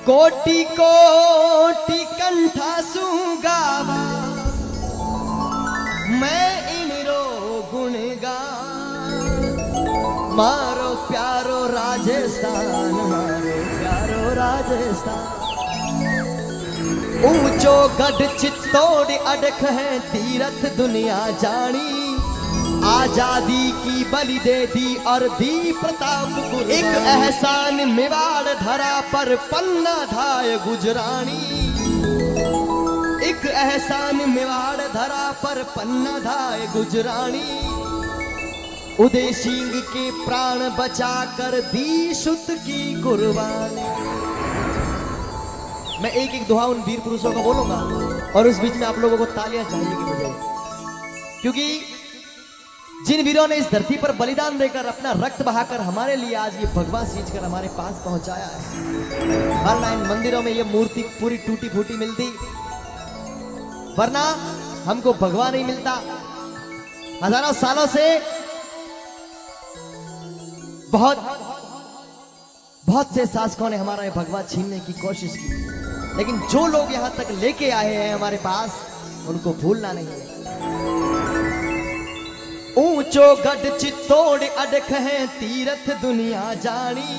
कोटि कोटि कंठासु गावा मैं इनरो गुण गा। मारो प्यारो राजस्थान, मारो प्यारो राजस्थान। ऊंचो गढ़ चित्तौड़ अडख है तीरथ दुनिया जानी। आजादी की बलि दे दी और दी प्रताप। एक एहसान मेवाड़ धरा पर पन्ना धाय गुजरानी। एक एहसान मेवाड़ धरा पर पन्ना धाय गुजरानी। उदय सिंह के प्राण बचा कर दी सुत की कुर्बानी। मैं एक एक दुआ उन वीर पुरुषों का बोलूंगा और उस बीच में आप लोगों को तालियां चाहिए मुझे, क्योंकि जिन वीरों ने इस धरती पर बलिदान देकर अपना रक्त बहाकर हमारे लिए आज ये भगवा सींच कर हमारे पास पहुंचाया है। वरना इन मंदिरों में ये मूर्ति पूरी टूटी फूटी मिलती, वरना हमको भगवा नहीं मिलता। हजारों सालों से बहुत से शासकों ने हमारा ये भगवा छीनने की कोशिश की, लेकिन जो लोग यहां तक लेके आए हैं हमारे पास, उनको भूलना नहीं है। ऊंचो गढ़ चित्तौड़ अडख है तीरथ दुनिया जानी।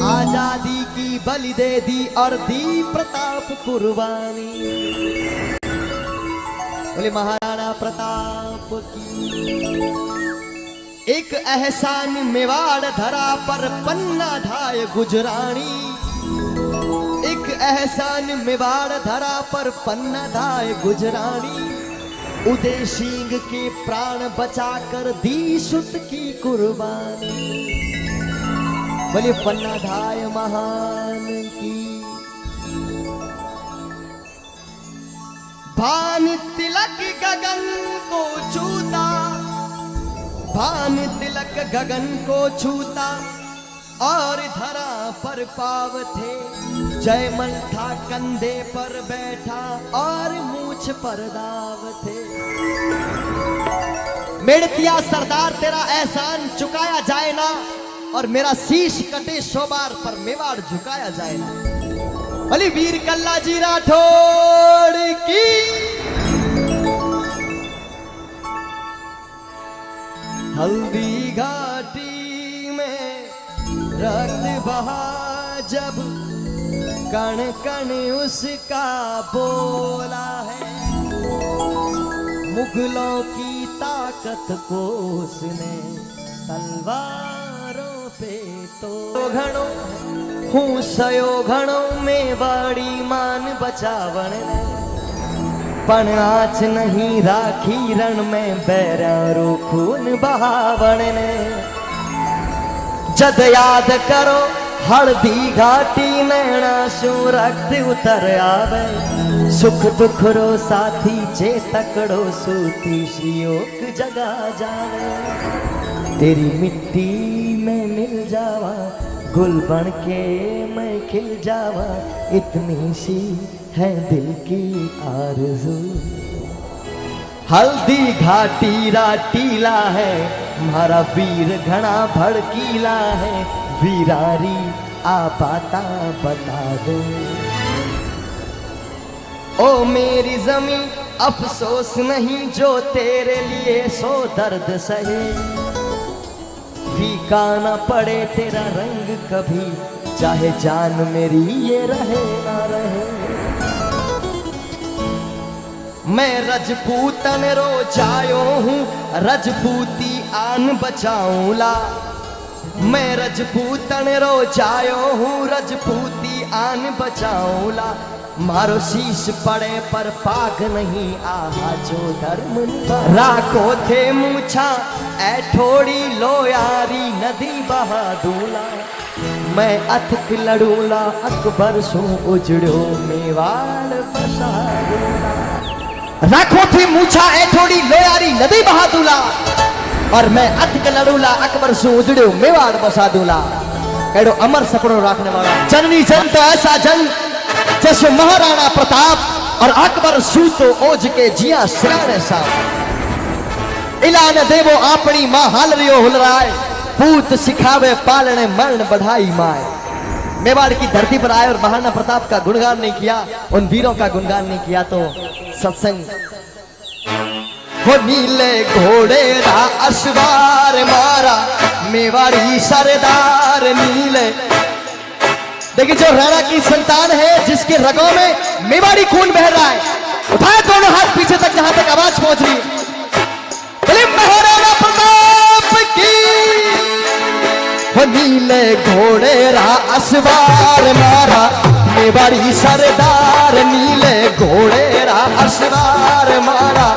आजादी की बलि दे दी और दी प्रताप कुर्बानी। बोले महाराणा प्रताप की। एक एहसान मेवाड़ धरा पर पन्ना धाय गुजरानी। एक एहसान मेवाड़ धरा पर पन्ना धाय गुजरानी। उदय सिंह के प्राण बचाकर दी सुत की कुर्बानी। बोले पन्ना धाय महान की। भान तिलक गगन को छूता, भान तिलक गगन को छूता और धरा पर पाव थे। जयमल था कंधे पर बैठा और मूछ पर दाव थे। मेड़तिया सरदार तेरा एहसान चुकाया जाए ना, और मेरा शीश कटे 100 बार पर मेवाड़ झुकाया जाए ना। भली वीर कल्ला जी राठौड़ की। हल्दी घाटी में रक्त बहा जब, कण कण उसका बोला है। मुगलों की ताकत को उसने तलवारों पे तो घणों हूँ सयो घणों में बड़ी मान बचावण ने। पण आँच नहीं राखी रण में बैरारो खून बहावण ने। जद याद करो हल्दी घाटी नैना शू रक्त उतर आवे। सुख दुख रो साथी चे तकड़ो सूती श्रियोक जगा जावे। तेरी मिट्टी में मिल जावा, गुल बन के मैं खिल जावा। इतनी सी है दिल की आरज़ू। हल्दी घाटी राटीला है, हमारा वीर घना भड़कीला है। वीरारी आ पाता बता दो। ओ मेरी जमी अफसोस नहीं जो तेरे लिए सो दर्द सहे। फीका न पड़े तेरा रंग कभी, चाहे जान मेरी ये रहे ना रहे। मैं रजपूतन रोजायो हूँ, रजपूती आन बचाऊंला। मैं रजपूतन रोजायो हूँ, रजपूती आन बचाऊंला। मारो शीश पड़े पर पाग नहीं आहा जो धर्म राखो थे मूछा ऐ थोड़ी लोयारी नदी बहा दूला। मैं अथक लड़ूला अकबर सो उजड़ो मेवाड़ बसा दूला। राखो थे मूछा ऐ थोड़ी लोयारी नदी बहा दूला, और मैं अथक लड़ूला अकबर सो उजड़ो मेवाड़ बसा दूला। कहो अमर सपनों रखने वाला जननी जन तो ऐसा जन जैसे महाराणा प्रताप और अकबर सूतो ओज के जिया सिराने साहब। इलान देवो अपनी मां हाल रियो हुलराए, पूत सिखावे पालने मरण बढ़ाई माए। मेवाड़ की धरती पर आए और महाराणा प्रताप का गुणगान नहीं किया, उन वीरों का गुणगान नहीं किया तो सत्संग हो नीले घोड़े रा अश्वार मारा मेवाड़ी सरदार नीले। देखिए जो राणा की संतान है, जिसके रगों में मेवाड़ी खून बह रहा है, उठाए दोनों हाथ पीछे तक जहां तक आवाज पहुंच रही है। महाराणा प्रताप की हो नीले घोड़े रा अश्वार मारा मेवाड़ी सरदार नीले घोड़े रा अश्वार मारा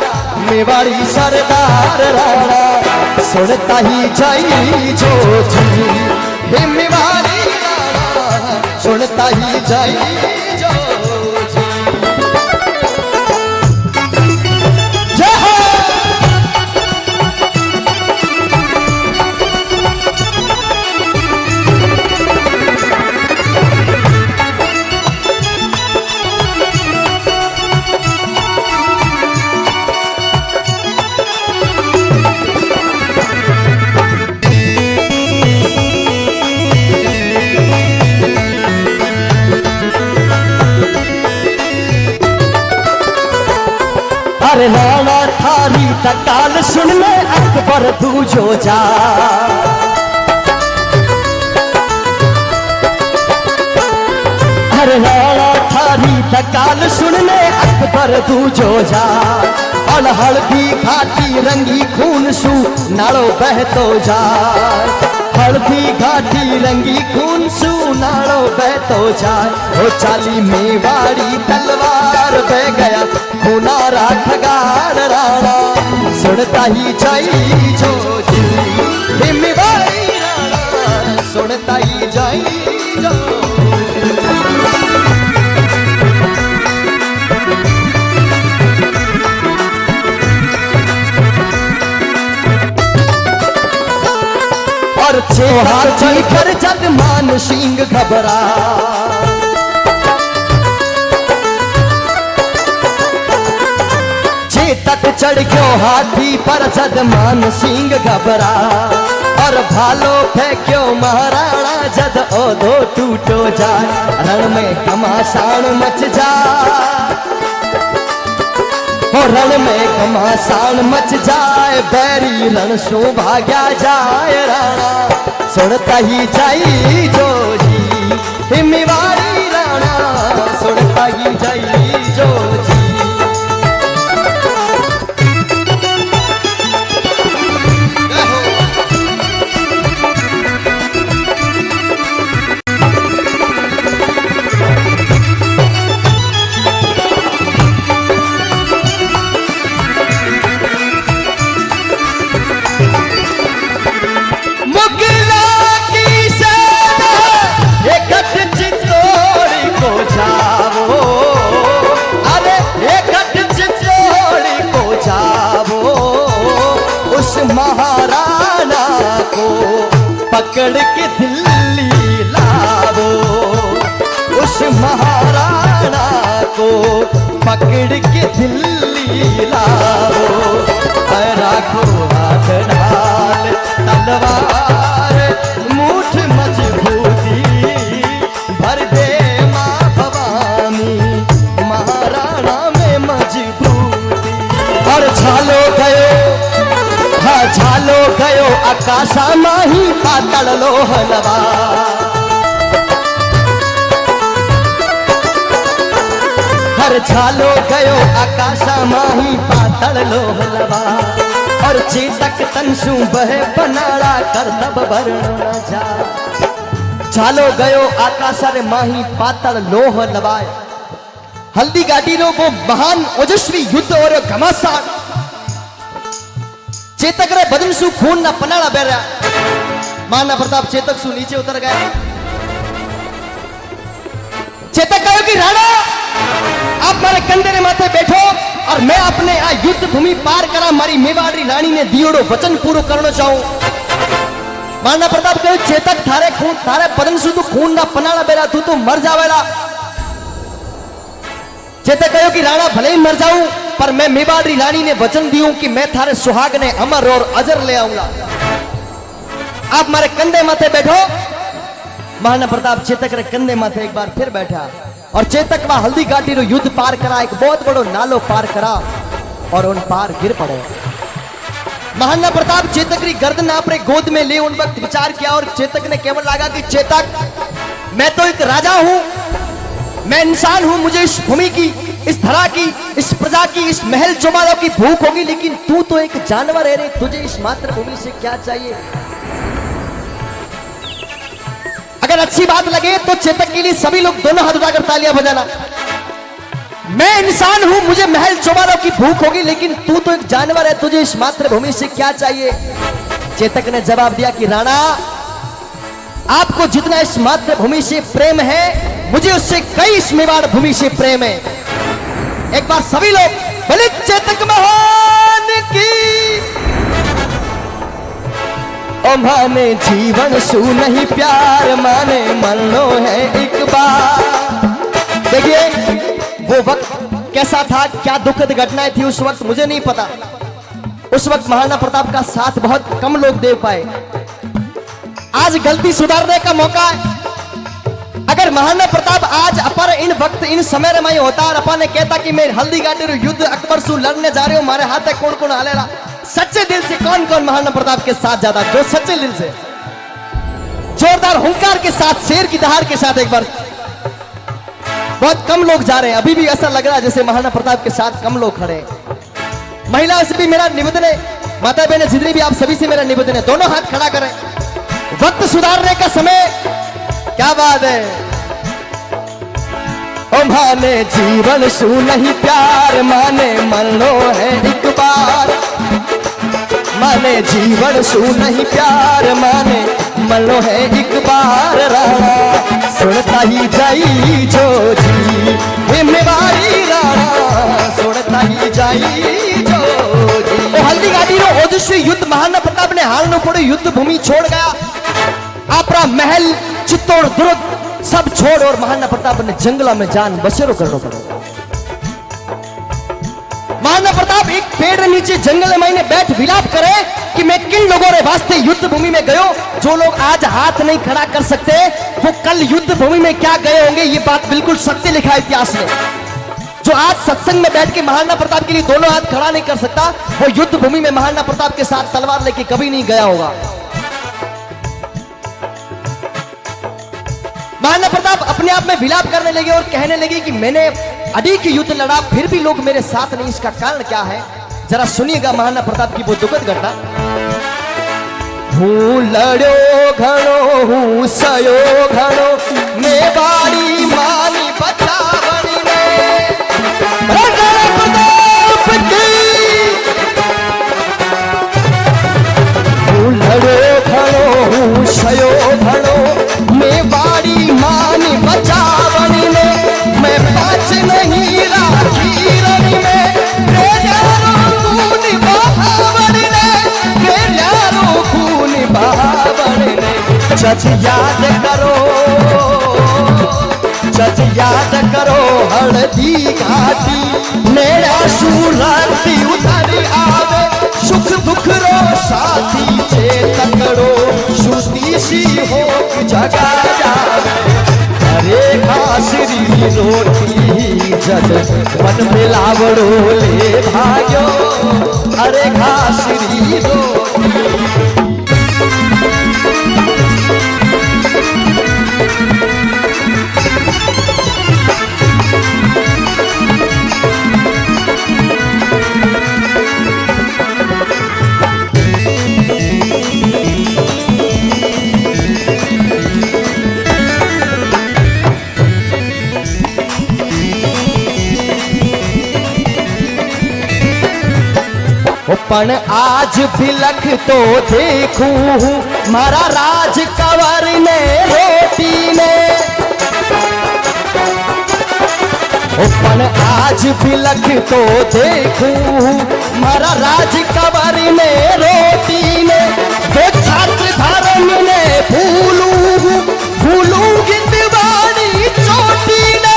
मेवाड़ी सरदार राणा सुनता ही जाई जो जी हे मेवाड़ी राणा सुनता ही जाई जो जी। जय हो अरे राणा थारी तकाल सुन ले अकबर तू जो जा। अरे राणा थारी तकाल सुन ले अकबर तू जो जा। और हल्दी घाटी रंगी खून सू नाड़ो बहतो जा। हल्दी घाटी रंगी खून सू नाड़ो बहतो जा। ओ चाली मेवाड़ी तलवार बह गया खूनारा ठगाड़ राणा सुनता ही जाई जो जी हे मेवाड़ी राणा सुनता ही जाई जो। और चेहार चढ़कर जद मान सिंह घबरा। चेतक चढ़ गयो हाथी पर जद मान सिंह घबरा। और भालो फेंक्यो महाराणा जद ओधो टूटो जाए। रण में घमासान मच जाए हो रण में घमासान मच जाए। बैरी रण सो भाग्या जाए राणा सुनता ही जाई जो जी हे मेवाड़ी राणा सुनता ही जाई जो जी। महाराणा को पकड़ के दिल्ली लावो। उस महाराणा को पकड़ के दिल्ली लावो। राखो हाथ ढाल तलवार मूठ मजबूती भर दे माँ भवानी महाराणा में मजबूती। और छालो गयो झालो गयो आकाशा माही पातल लोहलवा। हर झालो गयो आकाशा माही पातल लोहलवा। और चेतक तनसु बहे बनाड़ा कर तब वर्ण जा। झालो गयो आकाशा रे माही पातल लोहलवा। हल्दी घाटी रो वो महान ओजस्वी युद्ध और घमासान चेतक रे बदन सु खून ना पनाड़ा बह रहा। महाराणा प्रताप चेतक सु नीचे उतर गए। चेतक कहो कि राणा आप मारे कंधे रे माथे बैठो और मैं अपने आ युद्ध भूमि पार करा। मारी मेवाड़ी रानी ने दियोड़ो वचन पूरो करना चाहूं। महाराणा प्रताप कहो चेतक थारे खून थारे बदन सु तो खून ना पनाड़ा बह रहा, तू तो मर जावेला। चेतक कहो कि राणा भले ही मर जाऊं पर मैं मेवाड़ी रानी ने वचन दियो कि मैं थारे सुहाग ने अमर और अजर ले आऊंगा। आप मारे कंधे माथे बैठो महाराणा प्रताप चेतक रे कंधे माथे एक बार फिर बैठा और चेतक में हल्दी घाटी रो युद्ध पार करा, एक बहुत बड़ो नालो पार करा और उन पार गिर पड़े। महाराणा प्रताप चेतक री गर्दन अपने गोद में ले उन वक्त विचार किया और चेतक ने केवल लगा कि चेतक मैं तो एक राजा हूं, मैं इंसान हूं, मुझे इस भूमि की, इस धरा की, इस प्रजा की, इस महल चौबारों की भूख होगी, लेकिन तू तो एक जानवर है रे, तुझे इस मातृभूमि से क्या चाहिए। अगर अच्छी बात लगे तो चेतक के लिए सभी लोग दोनों हाथ उठाकर तालियां बजाना। मैं इंसान हूं, मुझे महल चौबारों की भूख होगी, लेकिन तू तो एक जानवर है, तुझे इस मातृभूमि से क्या चाहिए। चेतक ने जवाब दिया कि राणा, आपको जितना इस मातृभूमि से प्रेम है, मुझे उससे कई इस मेवाड़ भूमि से प्रेम है। एक बार सभी लोग बोले चेतक महान की। ओ माने जीवन सू नहीं प्यार, माने मरनो है एक बार। देखिए वो वक्त कैसा था, क्या दुखद घटनाएं थी उस वक्त, मुझे नहीं पता। उस वक्त महाराणा प्रताप का साथ बहुत कम लोग दे पाए। आज गलती सुधारने का मौका है। अगर महाराणा प्रताप आज अपर इन वक्त इन समय में होता और अपन ने कहता कि मैं हल्दी घाटी युद्ध अकबर सु लड़ने जा रहे हो, हमारे हाथ कौन कौन हालेला, सच्चे दिल से कौन कौन महाराणा प्रताप के साथ जाता, जो सच्चे दिल से जोरदार हुंकार के साथ, शेर की दहाड़ के साथ। एक बार बहुत कम लोग जा रहे हैं, अभी भी ऐसा लग रहा है जैसे महाराणा प्रताप के साथ कम लोग खड़े हैं। महिलाओं से भी मेरा निवेदन है, माता बहन जितनी भी, आप सभी से मेरा निवेदन है, दोनों हाथ खड़ा करें। वक्त सुधारने का समय, क्या बात है। ओ माने जीवन सू नहीं प्यार, माने मरनो है एक बार, माने जीवन सू नहीं प्यार, माने मरनो है एक बार। राणा सुनता ही जाई जो जी, मेवाड़ी राणा सुनता ही जाई जो जी। ओ हल्दी घाटी रो ओजस्वी युद्ध महाराणा प्रताप ने हारनो पड़ो, युद्ध भूमि छोड़ गया, आपरा महल चित्तौड़ दुर्ग सब छोड़ और महाराणा प्रताप ने जंगलों में जान बसेरो करना पड़ा। महाराणा प्रताप एक पेड़ नीचे जंगल में बैठ विलाप करे कि मैं किन लोगों रे वास्ते युद्ध भूमि में गयो। जो लोग आज हाथ नहीं खड़ा कर सकते वो कल युद्ध भूमि में क्या गए होंगे, ये बात बिल्कुल सत्य लिखा है इतिहास में। जो आज सत्संग में बैठ के महाराणा प्रताप के लिए दोनों हाथ खड़ा नहीं कर सकता, वो युद्ध भूमि में महाराणा प्रताप के साथ तलवार लेके कभी नहीं गया होगा। महाराणा प्रताप अपने आप में विलाप करने लगे और कहने लगे कि मैंने अनेक युद्ध लड़ा, फिर भी लोग मेरे साथ नहीं, इसका कारण क्या है, जरा सुनिएगा महाराणा प्रताप की वो दुखद घटना। हूँ लड़ो घणो, हूँ सयो घणो, मेवाड़ी मानी बचावनी ने। प्रताप की हूँ लड़ो घणो, हूँ सयो घणो, मेवाड़ी मानी बचावनी ने। मैं पाँच नहीं राखी रनी में, खून बहावनी ने, खून बहावनी ने। जज याद करो, जज याद करो हल्दी घाटी, मेरा सूरती उतरी आवे, सुख दुख रो साथी जे तकड़ो, सुस्ती सी हो जगा जावे। अरे घासरी रोटी जज मन मिलावड़ो ले भाग्यो, अरे घासरी रोटी। पण आज भिलख तो देखूं मारा राज कंवर ने रोटी ने। पण आज भिलख तो देखूं मारा राज कंवर ने रोटी ने। वो छात्र धर्म ने भूलूंगी दीवानी चोटी ने।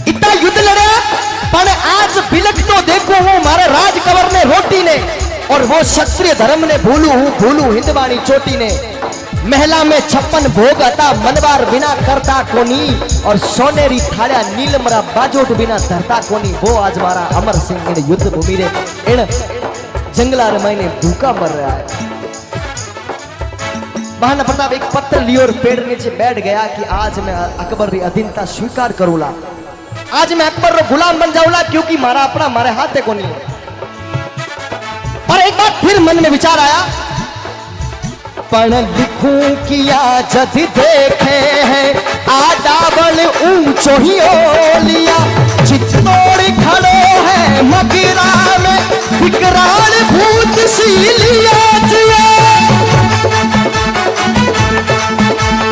इतना युद्ध लड़ा पण आज भिलख तो देखो वो मारे राज कंवर ने रोटी ने। और हो क्षत्रिय धर्म ने भूलू हिंदवाणी चोटी ने महला में 56 भोग अता मनवार बिना करता कोनी और सोनेरी थाड़ा नीलमरा बाजोट बिना धरता कोनी। वो आज मारा अमर सिंह इन युद्ध भूमि रे इन जंगला रे मैंने भूखा मर रहा है। महाराणा प्रताप एक पत्र लियो और पेड़ नीचे बैठ गया कि आज मैं अकबर री अधीनता स्वीकार करूला, आज मैं अकबर रो गुलाम बन जाऊला, क्योंकि मारा अपना मारे हाथे को नहीं। पर एक बार फिर मन में विचार आया, पढ़ लिखूं किया जद देखे हैं आडावल ऊंचो ही ओलिया, चित्तौड़ खड़ो है मगिरा में विकराल भूत सीलिया जिया,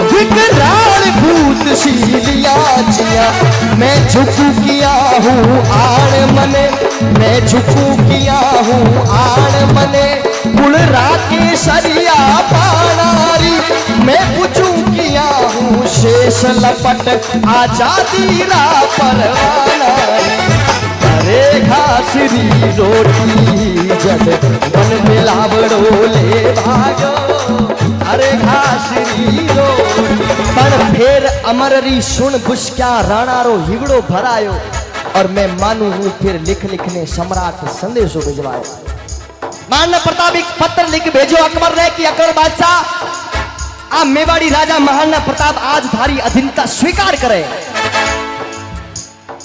विकराल भूत सीलिया जिया। मैं झुकू किया हूँ आड़ मने, मैं झुकू किया हूँ आड़ मने, कुल राके सरिया पानारी, मैं पूछू किया हूँ शेष लपट आजादी रा परवाना। अरे घासरी रोटी जब मन मिलावड़ो ले भागो, अरे घासरी रोटी। पर फिर अमररी सुन बुश्क्या राणा रो हिवड़ो भरायो, और मैं मानू हूँ फिर लिख लिखने सम्राट संदेशो भिजवायो। महाराणा प्रताप एक पत्र लिख भेजो अकबर ने कि अकबर बादशाह आ मेवाड़ी राजा महाराणा प्रताप आज थारी अधीनता स्वीकार करे।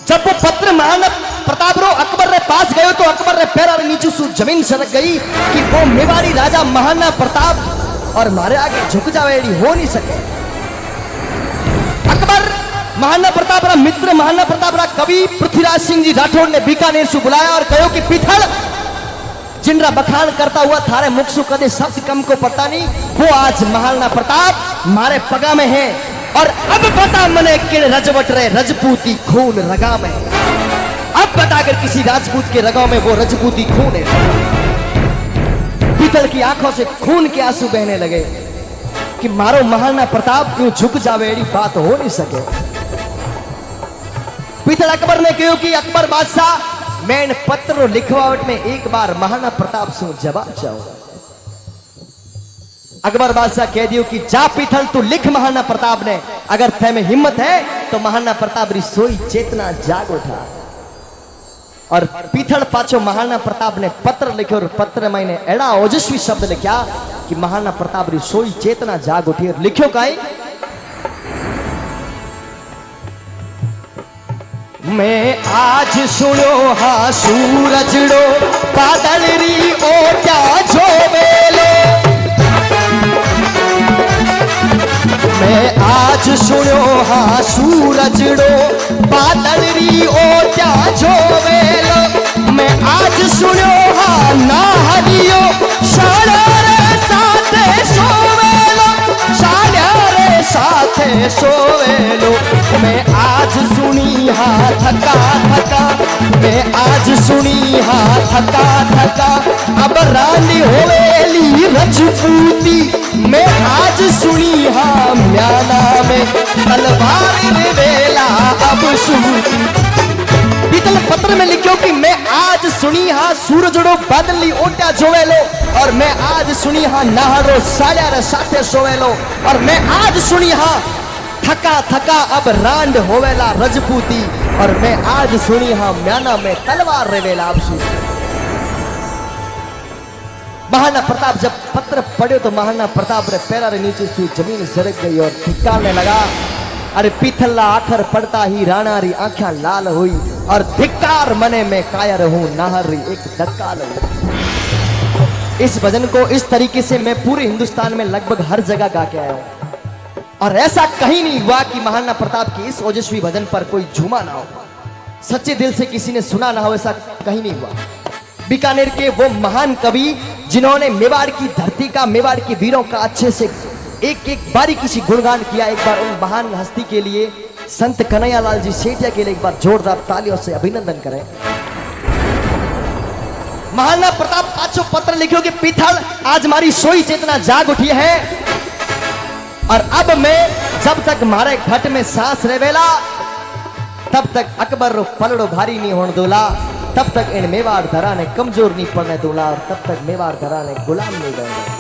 जब वो पत्र महाराणा प्रताप रो अकबर रे पास गयो तो अकबर रे पैर नीचे सु जमीन सरक गई कि वो मेवाड़ी राजा महाराणा प्रताप और मारे आगे झुक जावे हो नहीं सके। अकबर महाराणा प्रताप रा मित्र महाराणा प्रताप रा कवि पृथ्वीराज सिंह जी राठौड़ ने बीकानेर से बुलाया और कहो कि पिथल जिनरा बखान करता हुआ थारे मुख सु कदे शब्द कम को पता नहीं, वो आज महाराणा प्रताप मारे पगा में है। और अब पता मने कि रजवट रे रजपूती खून रगा में, अब पता अगर किसी राजपूत के रगों में वो रजपूती खून है। पीतल की आंखों से खून के आंसू बहने लगे कि मारो महाराणा प्रताप क्यों झुक जावे, एड़ी बात हो नहीं सके। पीतल अकबर ने कहो कि अकबर बादशाह मैं पत्र लिखवावट में एक बार महाराणा प्रताप से जवाब चाहूं। अकबर बादशाह कह दियो कि जा पीथल तू लिख महाराणा प्रताप ने, अगर थे में हिम्मत है तो महाराणा प्रताप री सोई चेतना जाग उठा। और पीथल पाछो महाराणा प्रताप ने पत्र लिखो और पत्र में एड़ा ओजस्वी शब्द लिखा कि महाराणा प्रताप री सोई चेतना जाग उठी। और लिखो काई, मैं आज सुनो हाँ सूरजड़ो बादल री ओटा जोवेलो, मैं आज सुनो हाँ सूरजड़ो बादल री ओटा जोवेलो, मैं आज सुनो हाँ ना हरियो शाला रे साथे सोवेलो, शाला रे साथे सोवेलो। मैं आज सुनी हाँ थका थका, मैं आज सुनी हाँ थका थका, अब रानी होवेली रजपूती, मैं आज सुनी हाँ म्याना में तलवार रे वेला अब सूती। पीतल पत्र में लिखो कि मैं आज सुनी हाँ सूरजड़ो बादली ओटा जोवेलो, और मैं आज सुनी हाँ नाहरो साया रे साथे सोवेलो, और मैं आज सुनी हाँ थका थका अब रांड होवेला रजपूती, और मैं आज सुनी हाँ म्याना में तलवार रेवेला अब सूती। महाराणा प्रताप जब पत्र पढ़े तो महाराणा प्रताप रे पैरा रे नीचे से जमीन सरक गई और धिक्कारने लगा। अरे पीथला आखर पड़ता ही राणा री आंखें लाल हुई, और धिक्कार मने में कायर हूं नाहर री एक धक्का लगी। इस भजन को इस तरीके से मैं पूरे हिंदुस्तान में लगभग हर जगह गा के आया हूं, और ऐसा कहीं नहीं हुआ कि महाराणा प्रताप की इस ओजस्वी भजन पर कोई झूमा ना हो, सच्चे दिल से किसी ने सुना ना हो, ऐसा कहीं नहीं हुआ। बीकानेर के वो महान कवि जिन्होंने मेवाड़ की धरती का, मेवाड़ के वीरों का अच्छे से एक एक बारीकी से गुणगान किया, एक बार उन महान हस्ती के लिए संत कन्हैयालाल जी सेठिया के लिए एक बार जोरदार तालियों से अभिनंदन करें। महाराणा प्रताप पांचों पत्र लिखो कि पीथल आज हमारी सोई चेतना जाग उठी है, और अब मैं जब तक मारे घट में सांस रेवेला तब तक अकबर रो पलड़ो भारी नहीं होने दूला। तब तक इन मेवाड़ धरा ने कमजोर नहीं पड़ने दूंगा और तब तक मेवाड़ धरा ने गुलाम नहीं बनेगा।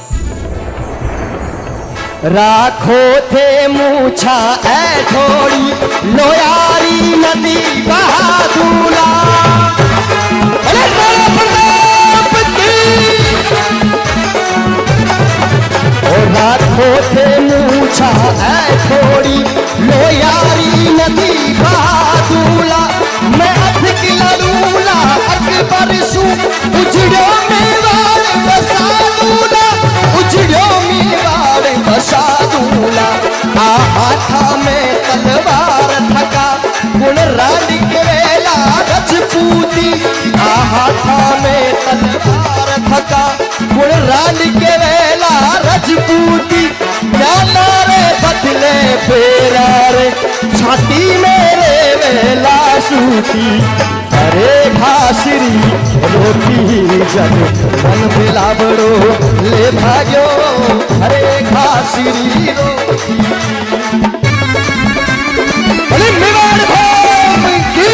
राखो थे मूछा ऐ थोड़ी लोयारी नदी बहा दूंगा। राखो थे मूछा ऐ थोड़ी लोयारी नदी बहा दूंगा। मैं अथ लड़ूला अकबर सू उजड़ो मेवाड़ बसा दूंगा। उजड़ो मेवाड़ बसा दूंगा। हाथा में तलवार थका गुण राज के वेला रजपूती। हाथा में तलवार थका गुण राज के वेला रजपूती। जाना रे बदले फेरा रे छाती मेरे वेला सूती। अरे घासरी रोटी जब मन बिला बड़ो ले भाग्यो। अरे घासरी रोटी अरे मेवाड़ भाव की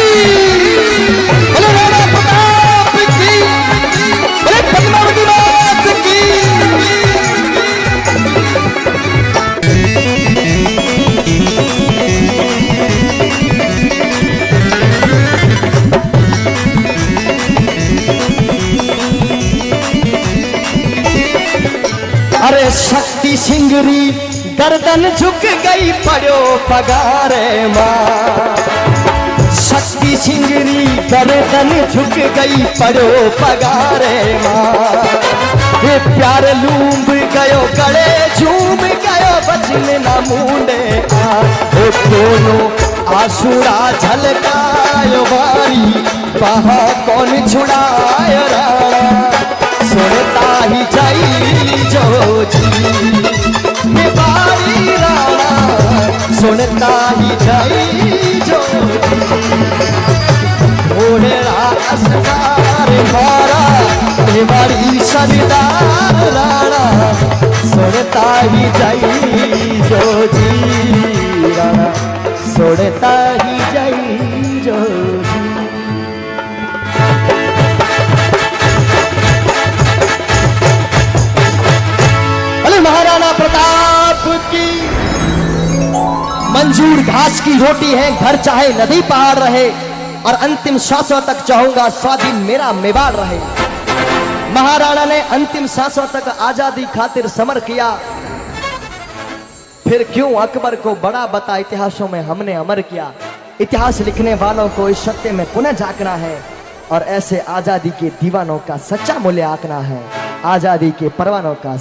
अरे राणा प्रताप की अरे पद्मावती मात की। अरे शक्ति सिंगरी गर्दन झुक गई पड़ो पगारे माँ। शक्ति सिंगरी गर्दन झुक गई पड़ो पगारे माँ। ये प्यार लूंब गयो गले झूम गयो बचन न मुंडे आ। वो दोनों आसुरा झलकायो बारी वहा कौन छुड़ायो राणा। सुनता ही जाई जो जी मेवाड़ी राणा। सुनता ही जाई जो घोड़ेरा असकार मारा मेवाड़ी सरदार राणा। सुनता ही जाई जो जी राणा। सुनता ही जाई जो जी। महाराणा प्रताप की मंजूर घास की रोटी है घर चाहे नदी पहाड़ रहे और अंतिम सांसों तक चाहूंगा स्वाधीन मेरा मेवाड़ रहे। महाराणा ने अंतिम सांसों तक आजादी खातिर समर किया। फिर क्यों अकबर को बड़ा बता इतिहासों में हमने अमर किया। इतिहास लिखने वालों को इस सत्य में पुनः झांकना है और ऐसे आजादी के दीवानों का सच्चा मूल्य आंकना है। आजादी के परवानों का